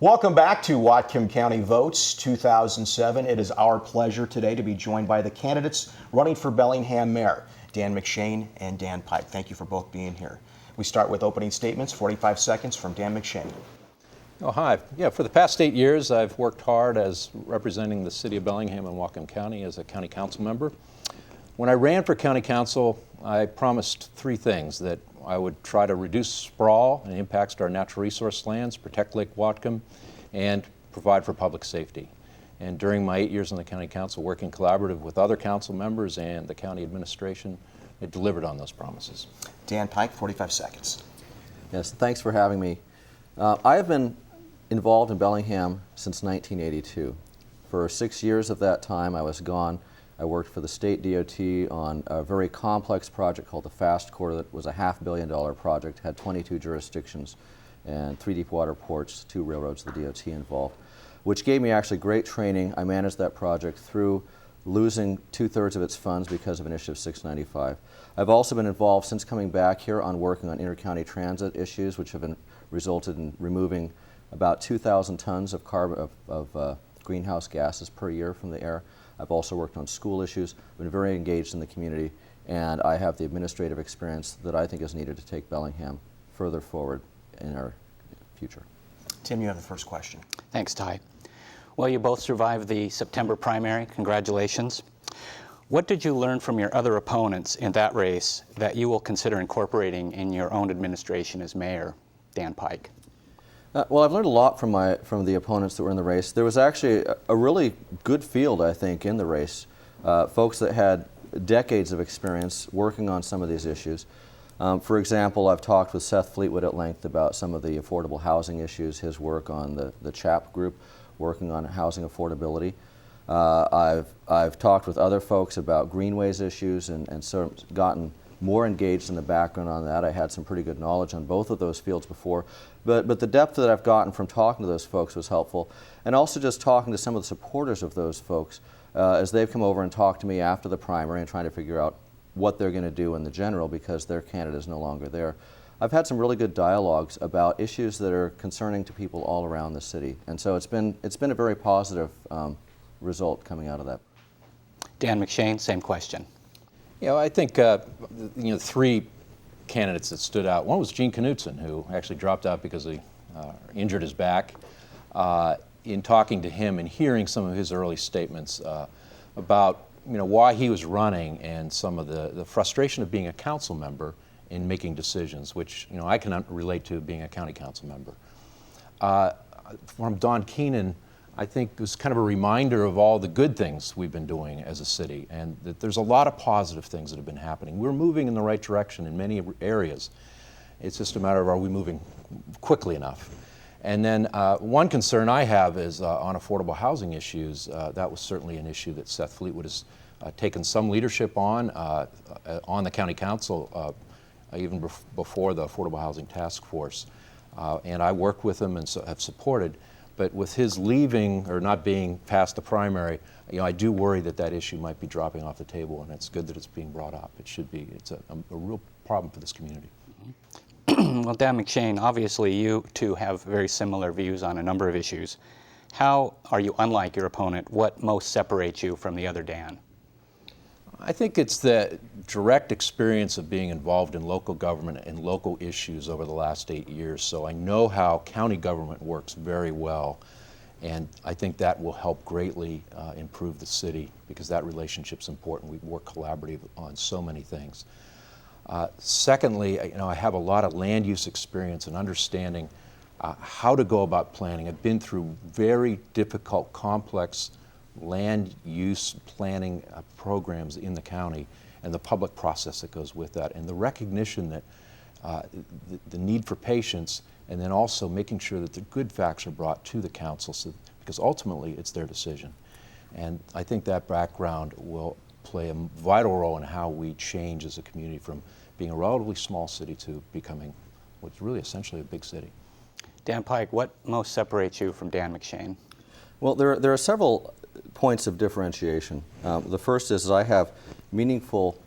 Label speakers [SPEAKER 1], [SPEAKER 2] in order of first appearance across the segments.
[SPEAKER 1] Welcome back to Whatcom County Votes 2007. It is our pleasure today to be joined by the candidates running for Bellingham Mayor, Dan McShane and Dan Pike. Thank you for both being here. We start with opening statements, 45 seconds from Dan McShane.
[SPEAKER 2] Oh, hi. Yeah, for the past 8 years, I've worked hard as representing the city of Bellingham and Whatcom County as a county council member. When I ran for county council, I promised three things: that I would try to reduce sprawl and impacts to our natural resource lands, protect Lake Whatcom, and provide for public safety. And during my 8 years on the county council, working collaborative with other council members and the county administration, it delivered on those promises.
[SPEAKER 1] Dan Pike, 45 seconds.
[SPEAKER 3] Yes, thanks for having me. I have been involved in Bellingham since 1982. For 6 years of that time, I was gone. I worked for the state DOT on a very complex project called the Fast Corridor that was a $500 million project, had 22 jurisdictions and 3 deep water ports, 2 railroads, the DOT involved, which gave me actually great training. I managed that project through losing 2/3 of its funds because of Initiative 695. I've also been involved since coming back here on working on intercounty transit issues, which have resulted in removing about 2,000 tons of carbon of greenhouse gases per year from the air. I've also worked on school issues, been very engaged in the community, and I have the administrative experience that I think is needed to take Bellingham further forward in our future.
[SPEAKER 1] Tim, you have the first question.
[SPEAKER 4] Thanks, Ty. Well, you both survived the September primary. Congratulations. What did you learn from your other opponents in that race that you will consider incorporating in your own administration as mayor? Dan Pike.
[SPEAKER 3] Well, I've learned a lot from the opponents that were in the race. There was actually a really good field, I think, in the race. Folks that had decades of experience working on some of these issues. For example, I've talked with Seth Fleetwood at length about some of the affordable housing issues, his work on the CHAP group, working on housing affordability. I've talked with other folks about greenways issues and sort of gotten more engaged in the background on that. I had some pretty good knowledge on both of those fields before, but the depth that I've gotten from talking to those folks was helpful, and also just talking to some of the supporters of those folks as they've come over and talked to me after the primary and trying to figure out what they're going to do in the general because their candidate is no longer there. I've had some really good dialogues about issues that are concerning to people all around the city, and so it's been a very positive result coming out of that.
[SPEAKER 4] Dan McShane, same question.
[SPEAKER 2] You know, I think three candidates that stood out. One was Gene Knutson, who actually dropped out because he injured his back. In talking to him and hearing some of his early statements about why he was running and some of the frustration of being a council member in making decisions, which I can relate to being a county council member. From Don Keenan, I think it was kind of a reminder of all the good things we've been doing as a city, and that there's a lot of positive things that have been happening. We're moving in the right direction in many areas. It's just a matter of, are we moving quickly enough? And then one concern I have is on affordable housing issues. That was certainly an issue that Seth Fleetwood has taken some leadership on the county council, even before the Affordable Housing Task Force. And I worked with him and have supported. But with his leaving or not being past the primary, I do worry that issue might be dropping off the table, and it's good that it's being brought up. It should be. It's a real problem for this community.
[SPEAKER 4] Well, Dan McShane, obviously you two have very similar views on a number of issues. How are you unlike your opponent? What most separates you from the other Dan?
[SPEAKER 2] I think it's the direct experience of being involved in local government and local issues over the last 8 years. So I know how county government works very well, and I think that will help greatly improve the city because that relationship's important. We work collaborative on so many things. Secondly, I have a lot of land use experience and understanding how to go about planning. I've been through very difficult, complex land use planning programs in the county and the public process that goes with that, and the recognition that the need for patience, and then also making sure that the good facts are brought to the council because ultimately it's their decision. And I think that background will play a vital role in how we change as a community from being a relatively small city to becoming what's really essentially a big city.
[SPEAKER 4] Dan Pike, what most separates you from Dan McShane?
[SPEAKER 3] Well, there are several points of differentiation. The first is I have meaningful,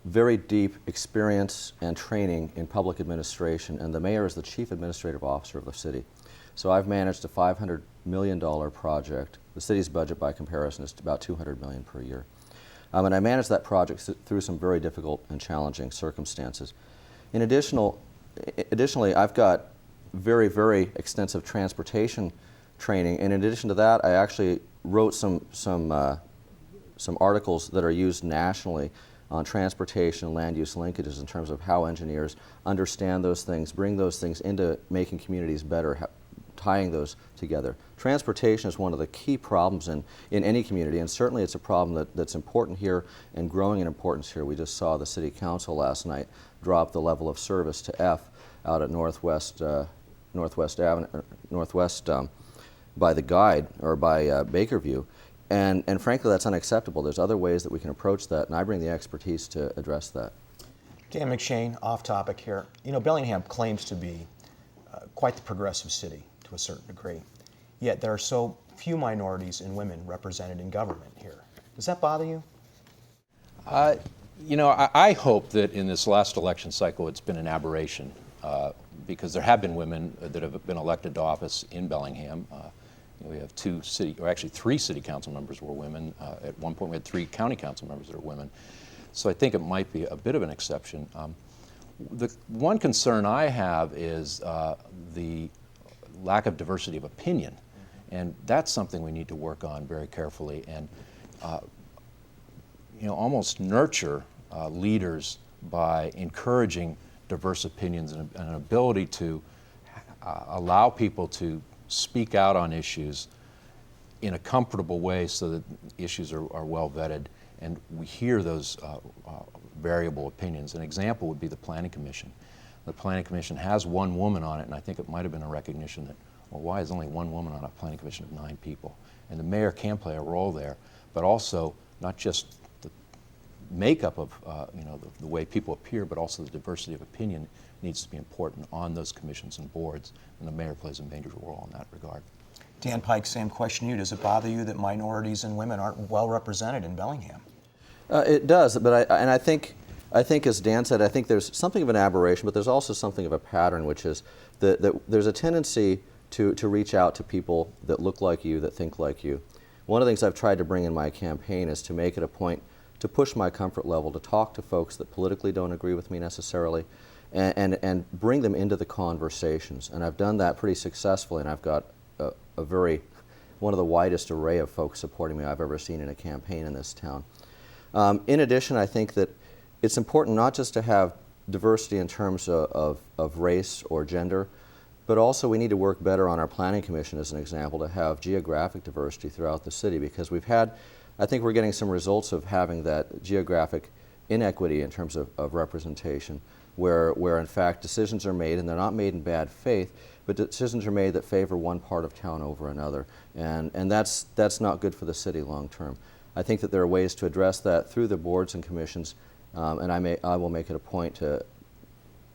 [SPEAKER 3] very deep experience and training in public administration, and the mayor is the chief administrative officer of the city. So I've managed a $500 million project. The city's budget, by comparison, is about $200 million per year. And I managed that project through some very difficult and challenging circumstances. Additionally, I've got very, very extensive transportation training, and in addition to that, I actually wrote some articles that are used nationally on transportation and land use linkages in terms of how engineers understand those things, bring those things into making communities better, tying those together. Transportation is one of the key problems in any community, and certainly it's a problem that's important here and growing in importance here. We just saw the City Council last night drop the level of service to F out at Northwest by the Guide, or by Bakerview. And frankly, that's unacceptable. There's other ways that we can approach that, and I bring the expertise to address that.
[SPEAKER 1] Dan McShane, off topic here. You know, Bellingham claims to be quite the progressive city to a certain degree, yet there are so few minorities and women represented in government here. Does that bother you?
[SPEAKER 2] You know, I hope that in this last election cycle it's been an aberration, because there have been women that have been elected to office in Bellingham. We have three city council members were women. At one point we had 3 county council members that are women. So I think it might be a bit of an exception. The one concern I have is the lack of diversity of opinion. And that's something we need to work on very carefully and almost nurture leaders by encouraging diverse opinions and an ability to allow people to speak out on issues in a comfortable way so that issues are well vetted and we hear those variable opinions. An example would be the Planning Commission. The Planning Commission has 1 woman on it, and I think it might have been a recognition that, well, why is only 1 woman on a Planning Commission of 9 people? And the mayor can play a role there, but also not just the makeup of the way people appear, but also the diversity of opinion needs to be important on those commissions and boards, and the mayor plays a major role in that regard.
[SPEAKER 1] Dan Pike, same question to you. Does it bother you that minorities and women aren't well represented in Bellingham?
[SPEAKER 3] It does, but I think, as Dan said, I think there's something of an aberration, but there's also something of a pattern, which is that there's a tendency to reach out to people that look like you, that think like you. One of the things I've tried to bring in my campaign is to make it a point to push my comfort level, to talk to folks that politically don't agree with me necessarily, and bring them into the conversations. And I've done that pretty successfully, and I've got one of the widest array of folks supporting me I've ever seen in a campaign in this town. In addition, I think that it's important not just to have diversity in terms of race or gender, but also we need to work better on our Planning Commission, as an example, to have geographic diversity throughout the city, because I think we're getting some results of having that geographic inequity in terms of representation, where in fact decisions are made, and they're not made in bad faith, but decisions are made that favor one part of town over another, and that's not good for the city long term. I think that there are ways to address that through the boards and commissions, and I will make it a point to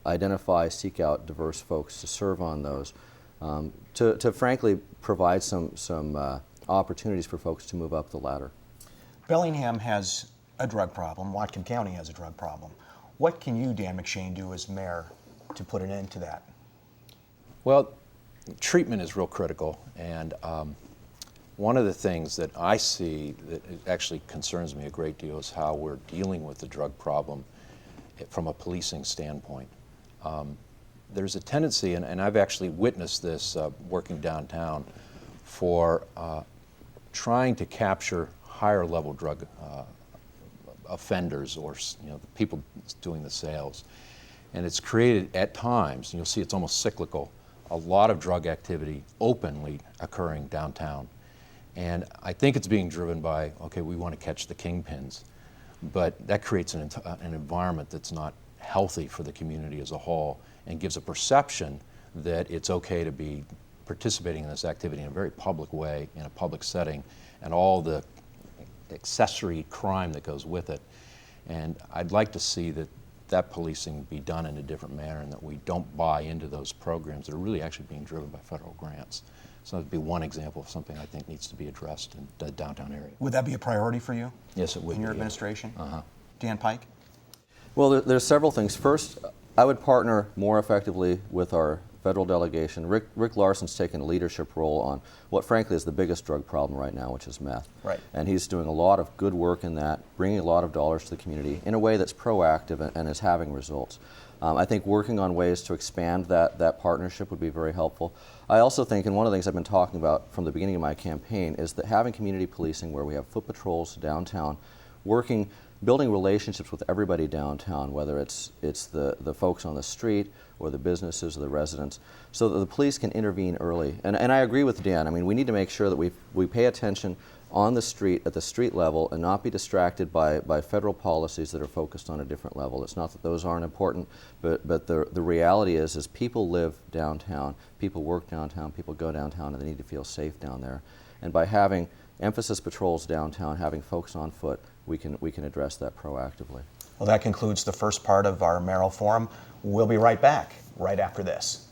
[SPEAKER 3] identify, seek out diverse folks to serve on those, to frankly provide some opportunities for folks to move up the ladder.
[SPEAKER 1] Bellingham has a drug problem. Whatcom County has a drug problem. What can you, Dan McShane, do as mayor to put an end to that?
[SPEAKER 2] Well, treatment is real critical, and one of the things that I see that actually concerns me a great deal is how we're dealing with the drug problem from a policing standpoint. There's a tendency, and I've actually witnessed this working downtown, for trying to capture higher level drug offenders, or the people doing the sales. And it's created at times, you'll see it's almost cyclical, a lot of drug activity openly occurring downtown. And I think it's being driven by, okay, we want to catch the kingpins, but that creates an environment that's not healthy for the community as a whole, and gives a perception that it's okay to be participating in this activity in a very public way, in a public setting, and all the accessory crime that goes with it. And I'd like to see that policing be done in a different manner, and that we don't buy into those programs that are really actually being driven by federal grants. So that'd be one example of something I think needs to be addressed in the downtown area.
[SPEAKER 1] Would that be a priority for you?
[SPEAKER 2] Yes, it would.
[SPEAKER 1] In your
[SPEAKER 2] be,
[SPEAKER 1] administration?
[SPEAKER 2] Uh-huh.
[SPEAKER 1] Dan Pike?
[SPEAKER 3] Well, there's several things. First, I would partner more effectively with our federal delegation. Rick Larson's taken a leadership role on what frankly is the biggest drug problem right now, which is meth.
[SPEAKER 1] Right.
[SPEAKER 3] And he's doing a lot of good work in that, bringing a lot of dollars to the community in a way that's proactive and is having results. I think working on ways to expand that partnership would be very helpful. I also think, and one of the things I've been talking about from the beginning of my campaign, is that having community policing where we have foot patrols downtown, building relationships with everybody downtown, whether it's the folks on the street or the businesses or the residents, so that the police can intervene early. And I agree with Dan. I mean, we need to make sure that we pay attention on the street, at the street level, and not be distracted by federal policies that are focused on a different level. It's not that those aren't important, but the reality is people live downtown, people work downtown, people go downtown, and they need to feel safe down there. And by having emphasis patrols downtown, having folks on foot, we can address that proactively.
[SPEAKER 1] Well, that concludes the first part of our Merrill Forum. We'll be right back right after this.